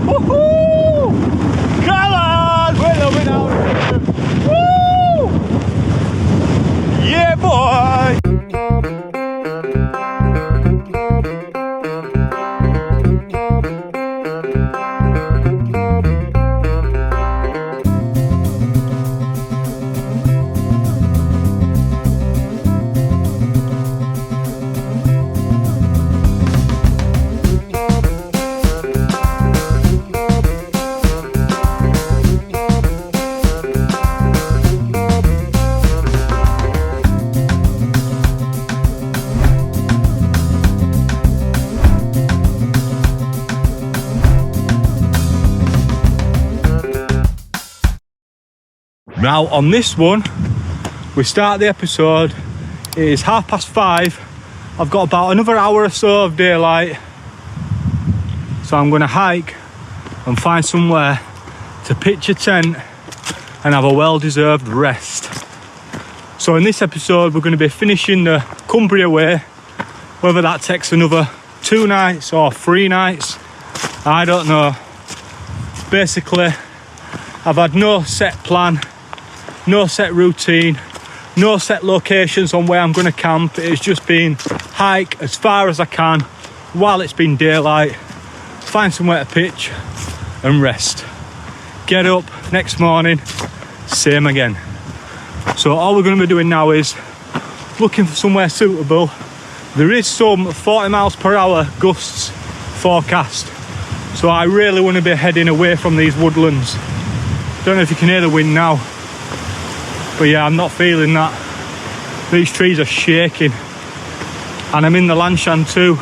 Woo-hoo-hoo! Come on! We're loving out here! Woo! Yeah, boy! Now on this one, we start the episode, it is 5:30. I've got about another hour or so of daylight. So I'm going to hike and find somewhere to pitch a tent and have a well-deserved rest. So in this episode, we're going to be finishing the Cumbria Way. Whether that takes another 2 nights or 3 nights, I don't know. Basically, I've had no set plan, no set routine, no set locations on where I'm going to camp. It's just been hike as far as I can while it's been daylight, find somewhere to pitch and rest. Get up next morning, same again. So all we're going to be doing now is looking for somewhere suitable. There is some 40 miles per hour gusts forecast, so I really want to be heading away from these woodlands. Don't know if you can hear the wind now, but yeah, I'm not feeling that. These trees are shaking, and I'm in the Lanshan too,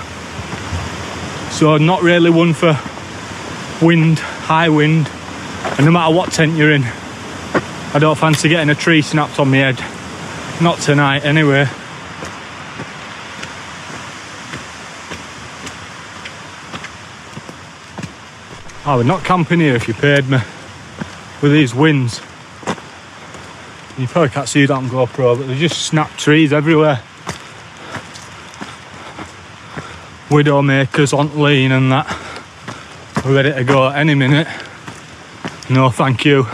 so not really one for wind, high wind, and no matter what tent you're in, I don't fancy getting a tree snapped on my head. Not tonight anyway. I would not camping here if you paid me with these winds. You probably can't see that on GoPro, but there's just snapped trees everywhere. Widowmakers on lean and that. We're ready to go any minute. No thank you.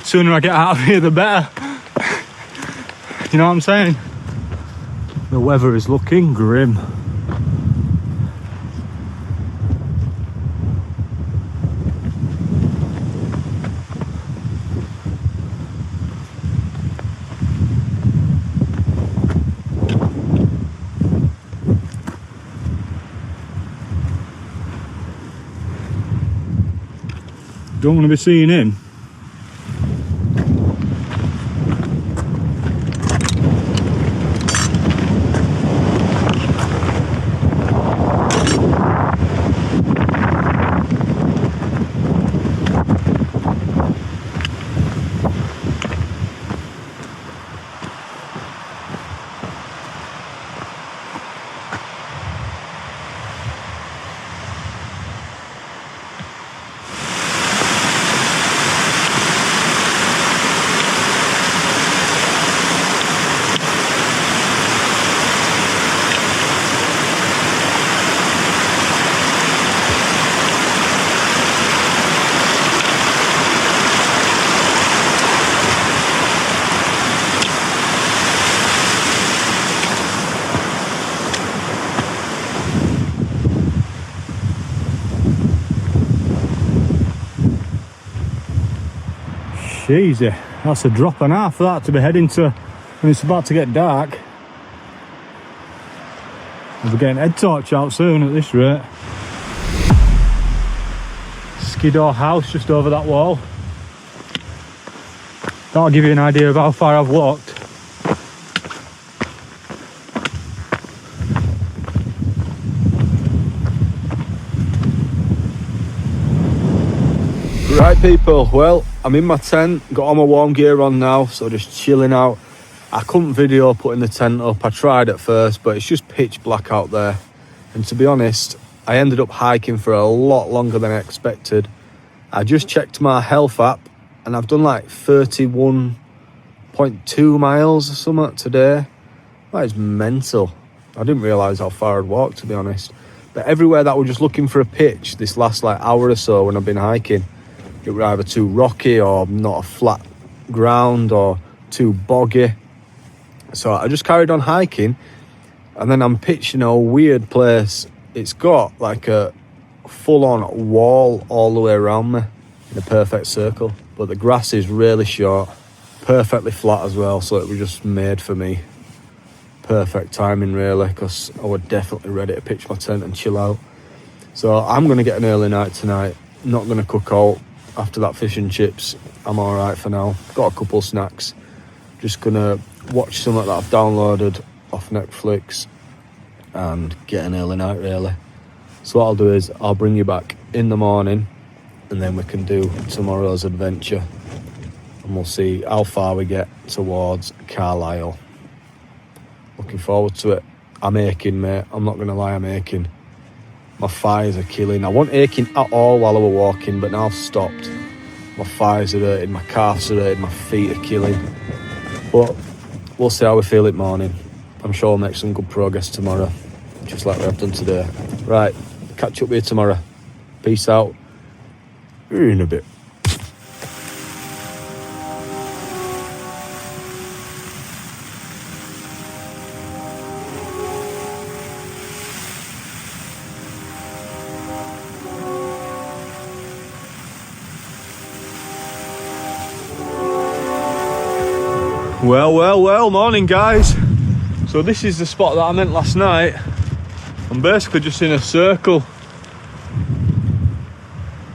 Sooner I get out of here the better. You know what I'm saying? The weather is looking grim. Don't want to be seeing him. Jeez, that's a drop and a half that to be heading to when it's about to get dark. We'll be getting head torch out soon at this rate. Skiddaw house just over that wall. That'll give you an idea of how far I've walked. Right people, well, I'm in my tent, got all my warm gear on now, so just chilling out. I couldn't video putting the tent up, I tried at first, but it's just pitch black out there. And to be honest, I ended up hiking for a lot longer than I expected. I just checked my health app and I've done like 31.2 miles or something today. That is mental. I didn't realise how far I'd walked, to be honest. But everywhere that we're just looking for a pitch this last like hour or so when I've been hiking, it was either too rocky or not a flat ground or too boggy. So I just carried on hiking, and then I'm pitching a weird place. It's got like a full-on wall all the way around me in a perfect circle, but the grass is really short, perfectly flat as well, so it was just made for me. Perfect timing really, because I was definitely ready to pitch my tent and chill out. So I'm going to get an early night tonight. Not going to cook out after that fish and chips. I'm alright for now. Got a couple snacks. Just going to watch something that I've downloaded off Netflix and get an early night really. So what I'll do is I'll bring you back in the morning, and then we can do tomorrow's adventure, and we'll see how far we get towards Carlisle. Looking forward to it. I'm aching, mate. I'm not going to lie, I'm aching. My thighs are killing. I wasn't aching at all while I was walking, but now I've stopped. My thighs are hurting, my calves are hurting, my feet are killing. But we'll see how we feel it morning. I'm sure we'll make some good progress tomorrow, just like we have done today. Right, catch up with you tomorrow. Peace out. In a bit. Well, morning guys. So this is the spot that I meant last night. I'm basically just in a circle.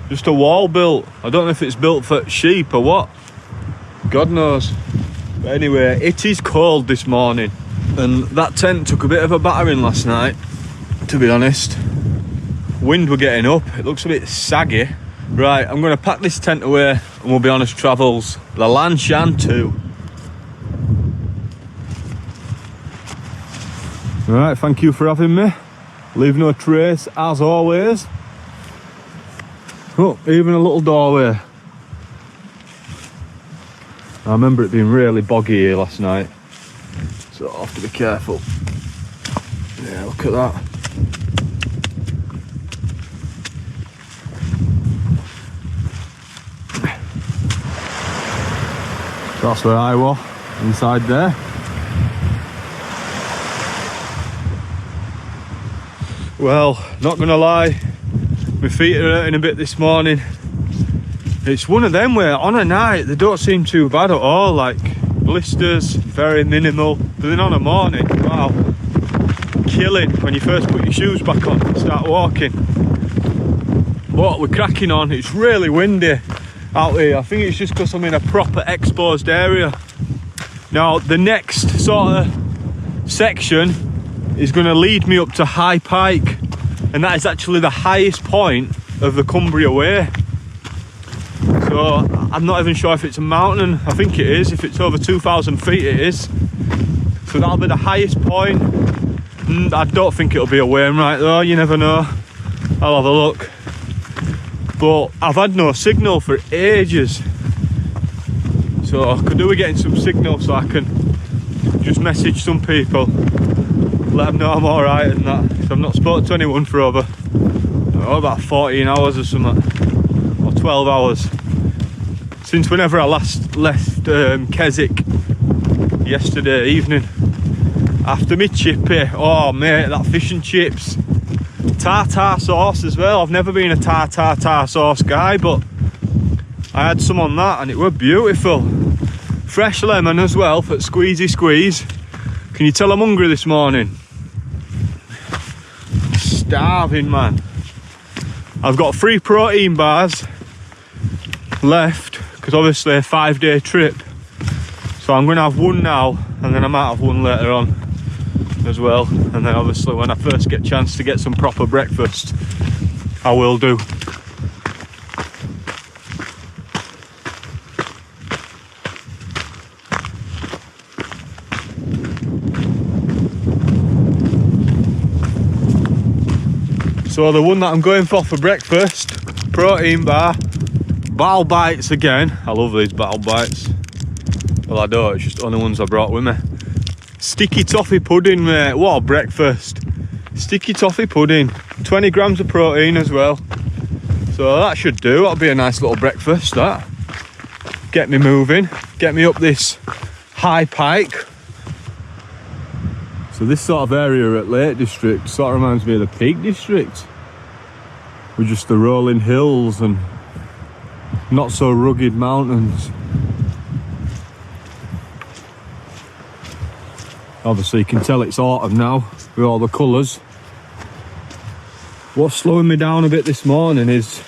Just a wall built. I don't know if it's built for sheep or what. God knows. But anyway, it is cold this morning. And that tent took a bit of a battering last night, to be honest. Wind were getting up. It looks a bit saggy. Right, I'm going to pack this tent away and we'll be on as travels. La Lanchan too. Right, thank you for having me. Leave no trace as always. Oh, even a little doorway. I remember it being really boggy here last night, so I'll have to be careful. Yeah, look at that. That's where I was, inside there. Well, not gonna lie, my feet are hurting a bit this morning. It's one of them where on a night they don't seem too bad at all, like blisters, very minimal. But then on a morning, wow, killing when you first put your shoes back on and start walking. But we're cracking on. It's really windy out here. I think it's just because I'm in a proper exposed area. Now the next sort of section is going to lead me up to High Pike, and that is actually the highest point of the Cumbria Way. So I'm not even sure if it's a mountain. I think it is. If it's over 2,000 feet it is. So that'll be the highest point. I don't think it'll be a Wainwright though, you never know. I'll have a look. But I've had no signal for ages, so I could do with getting some signal so I can just message some people, let them know I'm alright and that, because I've not spoken to anyone for over about 14 hours or something, or 12 hours, since whenever I last left Keswick yesterday evening after me chippy. Oh mate, that fish and chips, tartar sauce as well. I've never been a tartar sauce guy, but I had some on that and it were beautiful. Fresh lemon as well for squeezy squeeze. Can you tell I'm hungry this morning? Starving, man. I've got 3 protein bars left because obviously a 5-day trip, so I'm gonna have one now and then I might have one later on as well, and then obviously when I first get a chance to get some proper breakfast I will do. So the one that I'm going for breakfast, protein bar, Battle Bites again. I love these Battle Bites. Well, I don't, it's just the only ones I brought with me. Sticky toffee pudding, mate. What a breakfast. Sticky toffee pudding, 20 grams of protein as well. So that should do. That'll be a nice little breakfast, that. Get me moving, get me up this high pike. So this sort of area at Lake District sort of reminds me of the Peak District, with just the rolling hills and not so rugged mountains. Obviously you can tell it's autumn now with all the colours. What's slowing me down a bit this morning is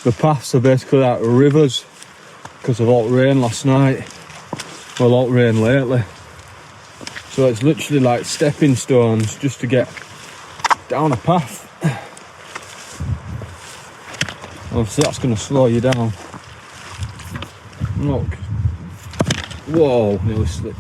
the paths are basically like rivers because of all the rain last night. Well, all the rain lately. So it's literally like stepping stones just to get down a path. Obviously that's going to slow you down. Look. Whoa, nearly slipped.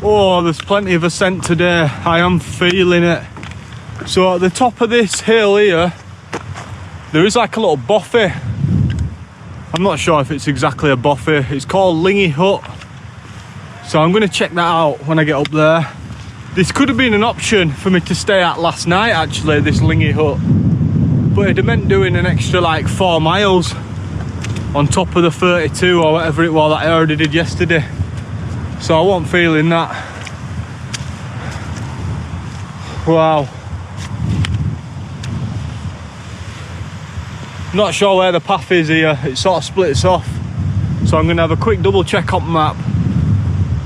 Oh, there's plenty of ascent today. I am feeling it. So at the top of this hill here, there is like a little bothy. I'm not sure if it's exactly a bothy. It's called Lingy Hut. So I'm going to check that out when I get up there. This could have been an option for me to stay at last night, actually, this Lingy Hut. But it meant doing an extra like 4 miles on top of the 32 or whatever it was that I already did yesterday. So I wasn't feeling that. Wow. Not sure where the path is here. It sort of splits off. So I'm going to have a quick double check on the map.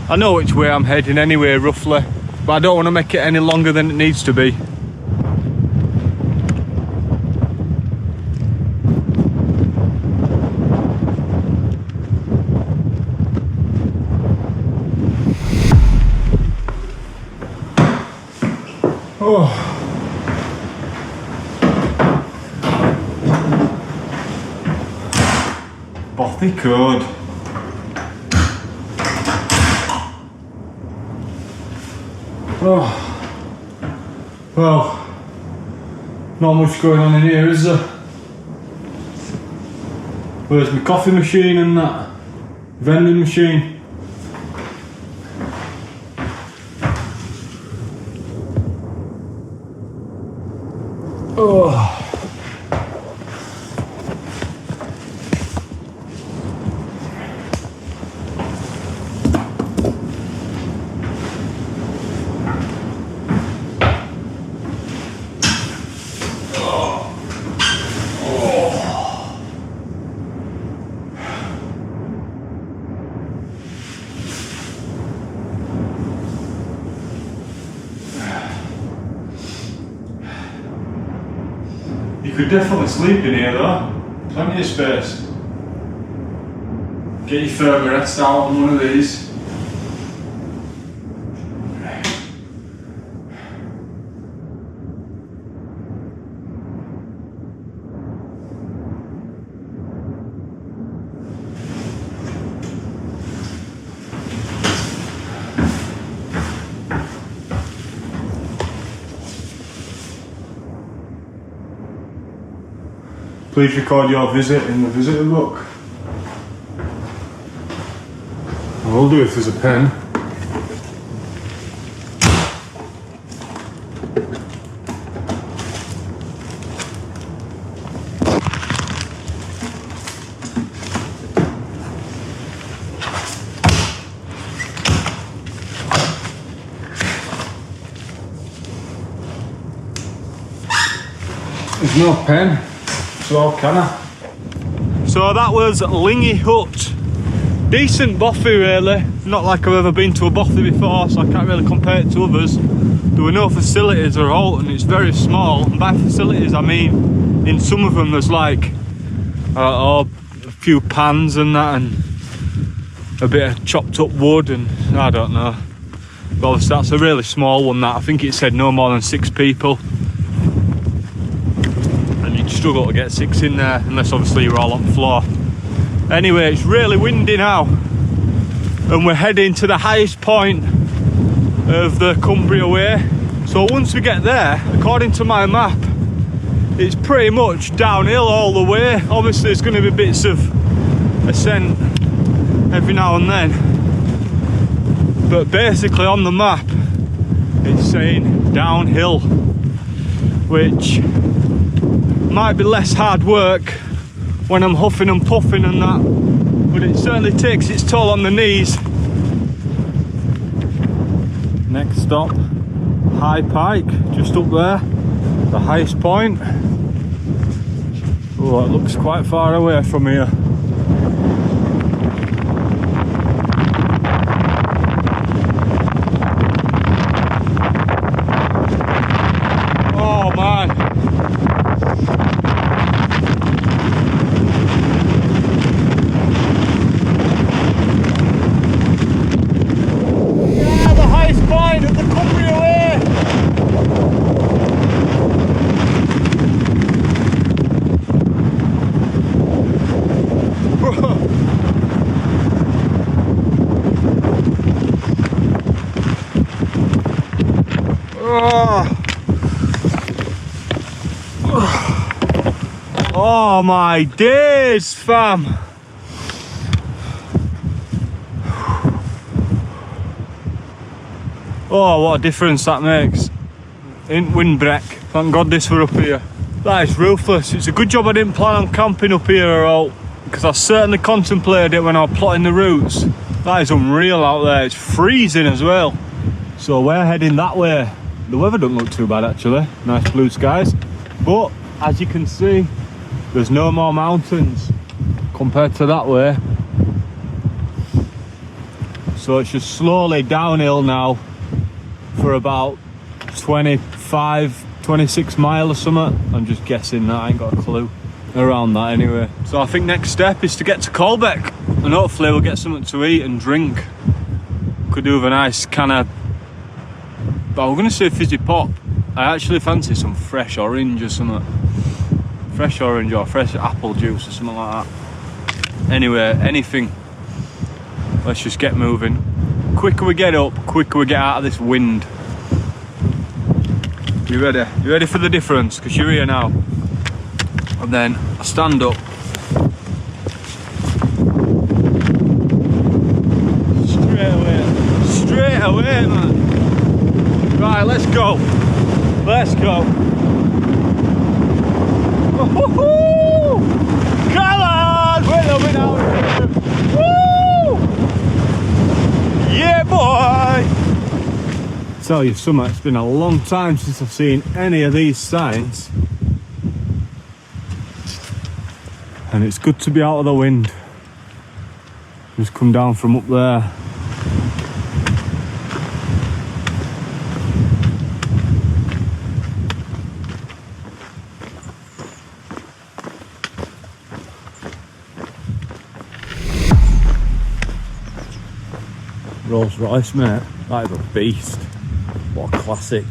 I know which way I'm heading anyway, roughly. But I don't want to make it any longer than it needs to be. Oh. Bothy code. Oh. Well, not much going on in here, is there? Where's my coffee machine and that? Vending machine? Oh. You could definitely sleep in here though, plenty of space. Get your firm rest out on one of these. Please record your visit in the visitor book. I will do if there's a pen. There's no pen. So can I? So that was Lingy Hut. Decent bothy really, not like I've ever been to a bothy before, so I can't really compare it to others. There were no facilities or all, and it's very small, and by facilities I mean in some of them there's like a few pans and that, and a bit of chopped up wood, and I don't know. But obviously that's a really small one, that I think it said no more than 6 people, and you'd struggle to get 6 in there unless obviously you're all on the floor. Anyway, it's really windy now, and we're heading to the highest point of the Cumbria Way. So once we get there, according to my map, it's pretty much downhill all the way. Obviously there's going to be bits of ascent every now and then, but basically on the map it's saying downhill, which might be less hard work when I'm huffing and puffing and that, but it certainly takes its toll on the knees. Next stop, High Pike, just up there, the highest point. Oh, it looks quite far away from here. Oh man. Yeah, the highest point of the Cumbria Way. Oh my days, fam. Oh, what a difference that makes in windbreak. Thank God this were up here. That is ruthless. It's a good job I didn't plan on camping up here at all, because I certainly contemplated it when I was plotting the routes. That is unreal out there. It's freezing as well. So we're heading that way. The weather doesn't look too bad actually. Nice blue skies. But as you can see, there's no more mountains compared to that way. So it's just slowly downhill now for about 25, 26 miles or something. I'm just guessing that, I ain't got a clue. Around that anyway. So I think next step is to get to Colbeck, and hopefully we'll get something to eat and drink. Could do with a nice kind of, but we're going to say fizzy pop. I actually fancy some fresh orange or something. Fresh orange or fresh apple juice or something like that. Anyway, anything. Let's just get moving. Quicker we get up, quicker we get out of this wind. You ready? You ready for the difference? Because you're here now. And then I stand up. Straight away, man. Right, let's go. Let's go. Woohoo! Come on! We're loving out. Woo! Yeah, boy! Tell you something, it's been a long time since I've seen any of these signs. And it's good to be out of the wind. Just come down from up there. Rolls Royce, mate. That is a beast. What a classic.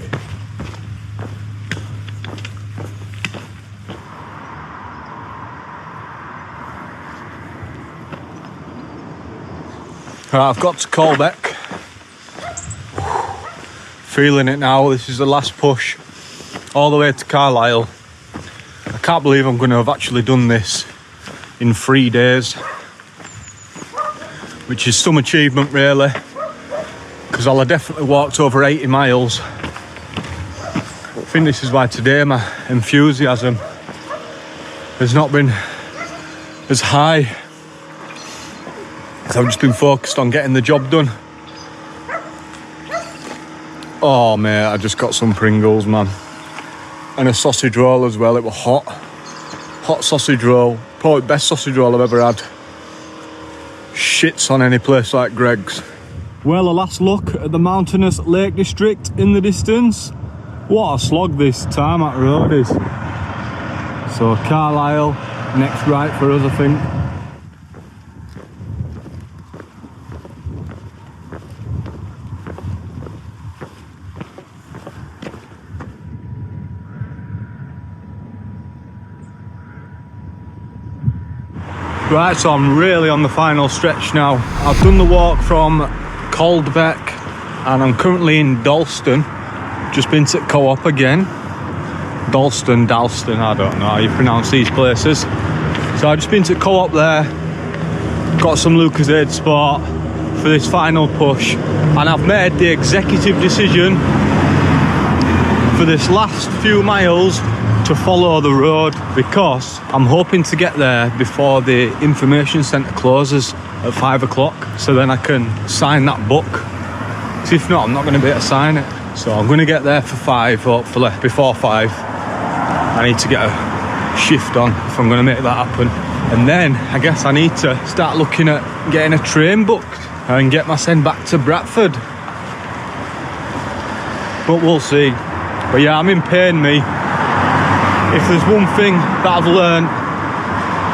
Right, I've got to Colbeck. Feeling it now. This is the last push all the way to Carlisle. I can't believe I'm going to have actually done this in 3 days, which is some achievement really, because I'll have definitely walked over 80 miles. I think this is why today my enthusiasm has not been as high. I've just been focused on getting the job done. Oh mate, I just got some Pringles, man. And a sausage roll as well. It was hot. Hot sausage roll, put probably best sausage roll I've ever had. Shits on any place like Greg's. Well, a last look at the mountainous Lake District in the distance. What a slog this tarmac road is. So Carlisle, next right for us, I think. Right, so I'm really on the final stretch now. I've done the walk from Coldbeck and I'm currently in Dalston. Just been to Co-op again. Dalston, I don't know how you pronounce these places. So I've just been to Co-op there. Got some Lucozade Sport for this final push. And I've made the executive decision for this last few miles to follow the road, because I'm hoping to get there before the information centre closes at 5 o'clock, so then I can sign that book. So if not, I'm not going to be able to sign it. So I'm going to get there for 5, hopefully, before 5. I need to get a shift on if I'm going to make that happen. And then I guess I need to start looking at getting a train booked and get my send back to Bradford. But we'll see. But yeah, I'm in pain, me. If there's one thing that I've learned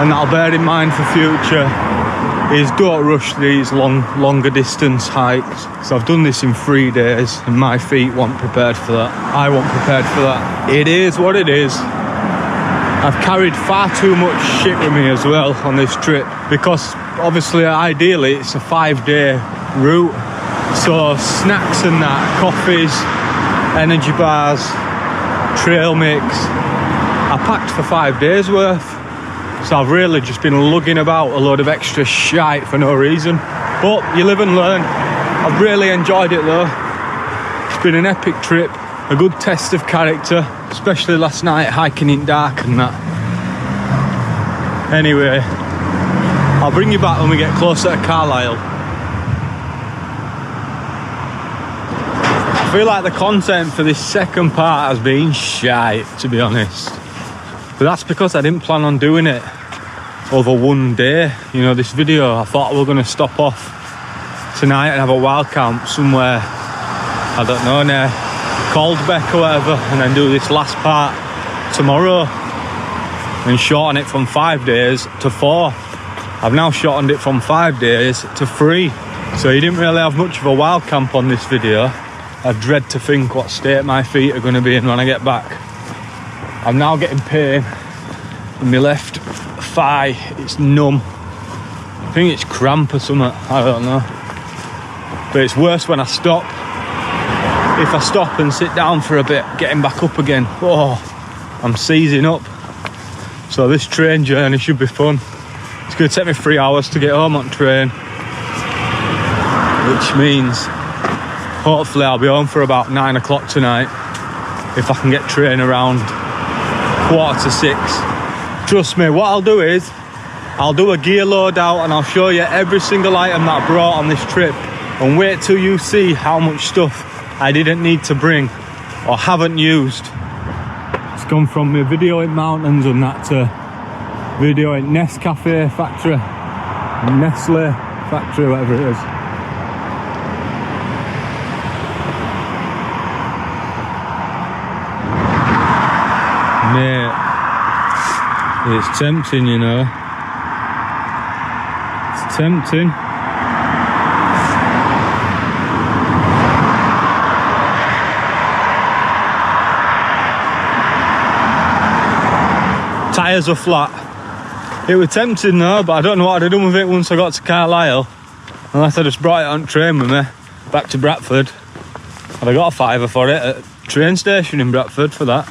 and that I'll bear in mind for future, is don't rush these longer distance hikes. So I've done this in 3 days and my feet weren't prepared for that. I wasn't prepared for that. It is what it is. I've carried far too much shit with me as well on this trip, because obviously ideally it's a 5-day route. So snacks and that, coffees, energy bars, trail mix, I packed for 5 days worth. So I've really just been lugging about a load of extra shite for no reason. But you live and learn. I've really enjoyed it though. It's been an epic trip, a good test of character, especially last night hiking in dark and that. Anyway, I'll bring you back when we get closer to Carlisle. I feel like the content for this second part has been shite, to be honest. But that's because I didn't plan on doing it over one day. You know, this video, I thought we were going to stop off tonight and have a wild camp somewhere, I don't know, near Coldbeck or whatever, and then do this last part tomorrow and shorten it from 5 days to 4. I've now shortened it from 5 days to 3. So you didn't really have much of a wild camp on this video. I dread to think what state my feet are going to be in when I get back. I'm now getting pain in my left thigh. It's numb. I think it's cramp or something. I don't know. But it's worse when I stop. If I stop and sit down for a bit, getting back up again, oh, I'm seizing up. So this train journey should be fun. It's going to take me 3 hours to get home on train, which means hopefully I'll be home for about 9 o'clock tonight if I can get train around 5:45. Trust me, what I'll do is I'll do a gear load out and I'll show you every single item that I brought on this trip, and wait till you see how much stuff I didn't need to bring or haven't used. It's gone from me videoing mountains and that to videoing Nescafe factory, Nestle factory, whatever it is. Mate, it's tempting, you know. It's tempting. Tyres are flat. It was tempting though, but I don't know what I'd have done with it once I got to Carlisle, unless I just brought it on train with me back to Bradford. And I got a £5 for it at the train station in Bradford for that.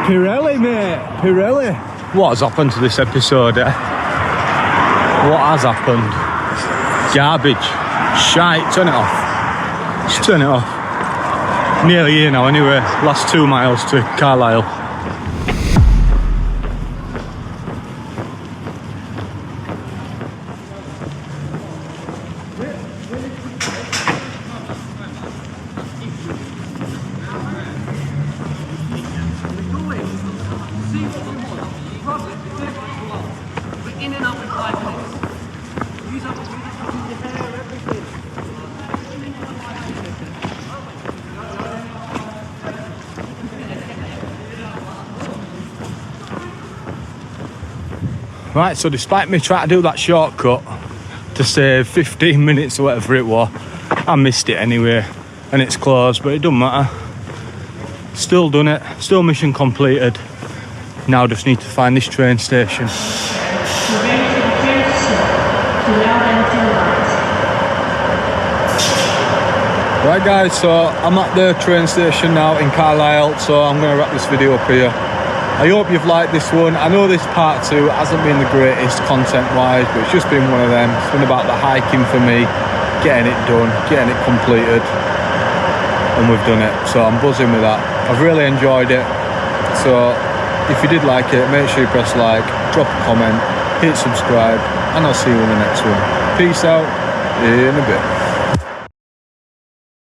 Pirelli, mate, Pirelli. What has happened to this episode, eh? What has happened? Garbage. Shite, turn it off. Just turn it off. Nearly here now anyway, last 2 miles to Carlisle. Right, so despite me trying to do that shortcut to save 15 minutes or whatever it was, I missed it anyway, and it's closed, but it doesn't matter. Still done it, still mission completed. Now just need to find this train station. Right guys, so I'm at the train station now in Carlisle, so I'm going to wrap this video up here. I hope you've liked this one. I know this part 2 hasn't been the greatest content wise, but it's just been one of them. It's been about the hiking for me, getting it done, getting it completed, and we've done it. So I'm buzzing with that. I've really enjoyed it. So if you did like it, make sure you press like, drop a comment, hit subscribe, and I'll see you in the next one. Peace out, in a bit.